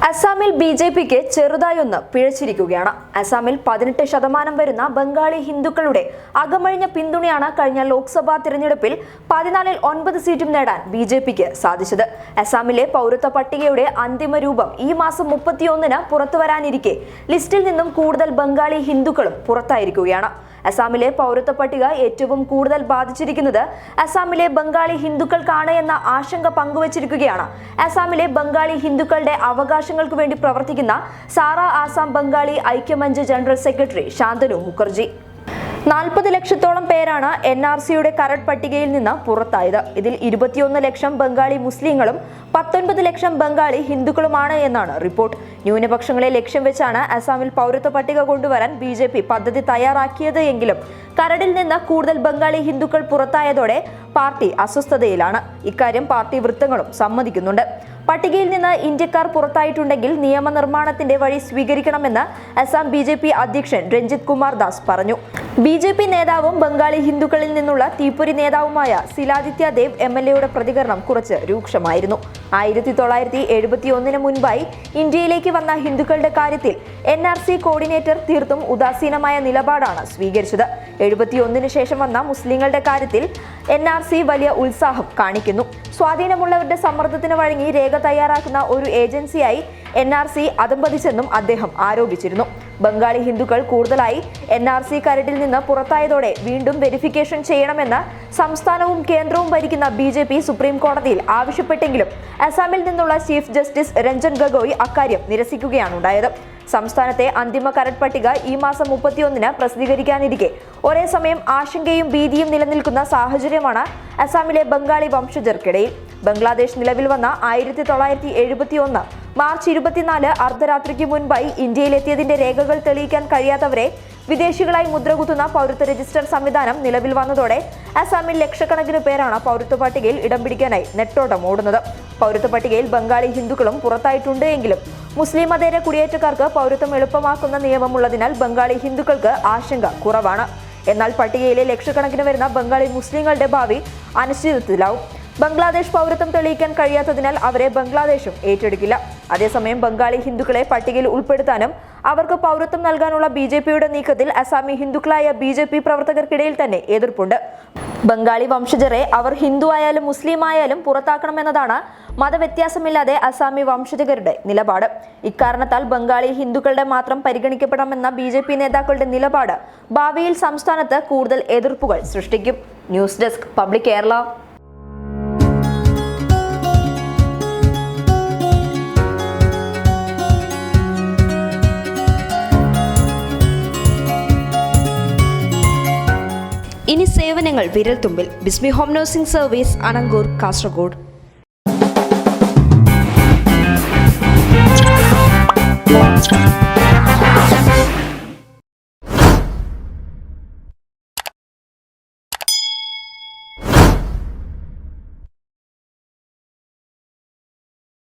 അസാമിൽ ബിജെപിക്ക് ചെറുതായൊന്ന് പിഴച്ചിരിക്കുകയാണ്. അസാമിൽ 18% വരുന്ന ബംഗാളി ഹിന്ദുക്കളുടെ അകമഴിഞ്ഞ പിന്തുണയാണ് കഴിഞ്ഞ ലോക്സഭാ തിരഞ്ഞെടുപ്പിൽ 14-ൽ 9 സീറ്റും നേടാൻ ബിജെപിക്ക് സാധിച്ചത്. അസാമിലെ പൗരത്വ പട്ടികയുടെ അന്തിമ രൂപം ഈ മാസം 31-ന് പുറത്തുവരാനിരിക്കെ ലിസ്റ്റിൽ നിന്നും കൂടുതൽ ബംഗാളി ഹിന്ദുക്കളും പുറത്തായിരിക്കുകയാണ്. അസാമിലെ പൗരത്വ പട്ടിക ഏറ്റവും കൂടുതൽ ബാധിച്ചിരിക്കുന്നത് അസാമിലെ ബംഗാളി ഹിന്ദുക്കൾക്കാണ് എന്ന ആശങ്ക പങ്കുവച്ചിരിക്കുകയാണ് അസാമിലെ ബംഗാളി ഹിന്ദുക്കളുടെ അവകാശങ്ങൾക്ക് വേണ്ടി പ്രവർത്തിക്കുന്ന സാറ ആസാം ബംഗാളി ഐക്യമഞ്ച് ജനറൽ സെക്രട്ടറി ശാന്തനു മുഖർജി. 40 ലക്ഷത്തോളം പേരാണ് NRCയുടെ കരട് പട്ടികയിൽ നിന്ന് പുറത്തായത്. ഇതിൽ 21 ലക്ഷം ബംഗാളി മുസ്ലിങ്ങളും 19 ലക്ഷം ബംഗാളി ഹിന്ദുക്കളുമാണ് എന്നാണ് റിപ്പോർട്ട്. ന്യൂനപക്ഷങ്ങളെ ലക്ഷ്യം വെച്ചാണ് അസാമിൽ പൗരത്വ പട്ടിക കൊണ്ടുവരാൻ BJP പദ്ധതി തയ്യാറാക്കിയത് എങ്കിലും കരടിൽ നിന്ന് കൂടുതൽ ബംഗാളി ഹിന്ദുക്കൾ പുറത്തായതോടെ പാർട്ടി അസ്വസ്ഥതയിലാണ്. ഇക്കാര്യം പാർട്ടി വൃത്തങ്ങളും സമ്മതിക്കുന്നുണ്ട്. പട്ടികയിൽ നിന്ന് ഇന്ത്യക്കാർ പുറത്തായിട്ടുണ്ടെങ്കിൽ നിയമനിർമ്മാണത്തിന്റെ വഴി സ്വീകരിക്കണമെന്ന് അസാം BJP അധ്യക്ഷൻ രഞ്ജിത് കുമാർ ദാസ് പറഞ്ഞു. BJP നേതാവും ബംഗാളി ഹിന്ദുക്കളിൽ നിന്നുള്ള തീപ്പൊരി നേതാവുമായ സിലാദിത്യ ദേവ് MLAയുടെ പ്രതികരണം കുറച്ച് രൂക്ഷമായിരുന്നു. 1971 മുൻപായി ഇന്ത്യയിലേക്ക് വന്ന ഹിന്ദുക്കളുടെ കാര്യത്തിൽ NRC കോർഡിനേറ്റർ തീർത്തും ഉദാസീനമായ നിലപാടാണ് സ്വീകരിച്ചത്. 71 ശേഷം വന്ന മുസ്ലിങ്ങളുടെ കാര്യത്തിൽ NRC വലിയ ഉത്സാഹം കാണിക്കുന്നു. സ്വാധീനമുള്ളവരുടെ സമ്മർദ്ദത്തിന് വഴങ്ങി രേഖ തയ്യാറാക്കുന്ന ഒരു ഏജൻസിയായി NRC അധംപതിച്ചെന്നും അദ്ദേഹം ആരോപിച്ചിരുന്നു. ബംഗാളി ഹിന്ദുക്കൾ കൂടുതലായി NRC കരടിൽ നിന്ന് പുറത്തായതോടെ വീണ്ടും വെരിഫിക്കേഷൻ ചെയ്യണമെന്ന് സംസ്ഥാനവും കേന്ദ്രവും ഭരിക്കുന്ന BJP സുപ്രീം കോടതിയിൽ ആവശ്യപ്പെട്ടെങ്കിലും അസാമിൽ നിന്നുള്ള ചീഫ് ജസ്റ്റിസ് രഞ്ജൻ ഗൊഗോയ് അക്കാര്യം നിരസിക്കുകയാണുണ്ടായത്. സംസ്ഥാനത്തെ അന്തിമ കരട് പട്ടിക ഈ മാസം 31-ന് പ്രസിദ്ധീകരിക്കാനിരിക്കെ ഒരേ സമയം ആശങ്കയും ഭീതിയും നിലനിൽക്കുന്ന സാഹചര്യമാണ് അസാമിലെ ബംഗാളി വംശജർക്കിടയിൽ. ബംഗ്ലാദേശ് നിലവിൽ വന്ന 1971 മാർച്ച് 24 അർദ്ധരാത്രിക്ക് മുൻപായി ഇന്ത്യയിലെത്തിയതിന്റെ രേഖകൾ തെളിയിക്കാൻ കഴിയാത്തവരെ വിദേശികളായി മുദ്രകുത്തുന്ന പൗരത്വ രജിസ്റ്റർ സംവിധാനം നിലവിൽ വന്നതോടെ അസാമിൽ ലക്ഷക്കണക്കിന് പേരാണ് പൗരത്വ പട്ടികയിൽ ഇടം പിടിക്കാനായി നെട്ടോട്ടം ഓടുന്നത്. പൗരത്വ പട്ടികയിൽ ബംഗാളി ഹിന്ദുക്കളും പുറത്തായിട്ടുണ്ട് എങ്കിലും മുസ്ലിം മതേതര കുടിയേറ്റക്കാർക്ക് പൗരത്വം എളുപ്പമാക്കുന്ന നിയമമുള്ളതിനാൽ ബംഗാളി ഹിന്ദുക്കൾക്ക് ആശങ്ക കുറവാണ്. എന്നാൽ പട്ടികയിലെ ലക്ഷക്കണക്കിന് വരുന്ന ബംഗാളി മുസ്ലിങ്ങളുടെ ഭാവി അനിശ്ചിതത്വത്തിലാവും. ബംഗ്ലാദേശ് പൗരത്വം തെളിയിക്കാൻ കഴിയാത്തതിനാൽ അവരെ ബംഗ്ലാദേശും ഏറ്റെടുക്കില്ല. അതേസമയം ബംഗാളി ഹിന്ദുക്കളെ പട്ടികയിൽ ഉൾപ്പെടുത്താനും അവർക്ക് പൗരത്വം നൽകാനുള്ള BJPയുടെ നീക്കത്തിൽ അസാമി ഹിന്ദുക്കളായ BJP പ്രവർത്തകർക്കിടയിൽ തന്നെ എതിർപ്പുണ്ട്. ബംഗാളി വംശജരെ അവർ ഹിന്ദു ആയാലും മുസ്ലിം ആയാലും പുറത്താക്കണമെന്നതാണ് മതവ്യത്യാസമില്ലാതെ അസാമി വംശജരുടെ നിലപാട്. ഇക്കാരണത്താൽ ബംഗാളി ഹിന്ദുക്കളുടെ മാത്രം പരിഗണിക്കപ്പെടണമെന്ന BJP നേതാക്കളുടെ നിലപാട് ഭാവിയിൽ സംസ്ഥാനത്ത് കൂടുതൽ എതിർപ്പുകൾ സൃഷ്ടിക്കും. News desk public Kerala. ഇനി സേവനങ്ങൾ വിരൽത്തുമ്പിൽ. ബിസ്മി home nursing service, Anangoor, Kasaragod.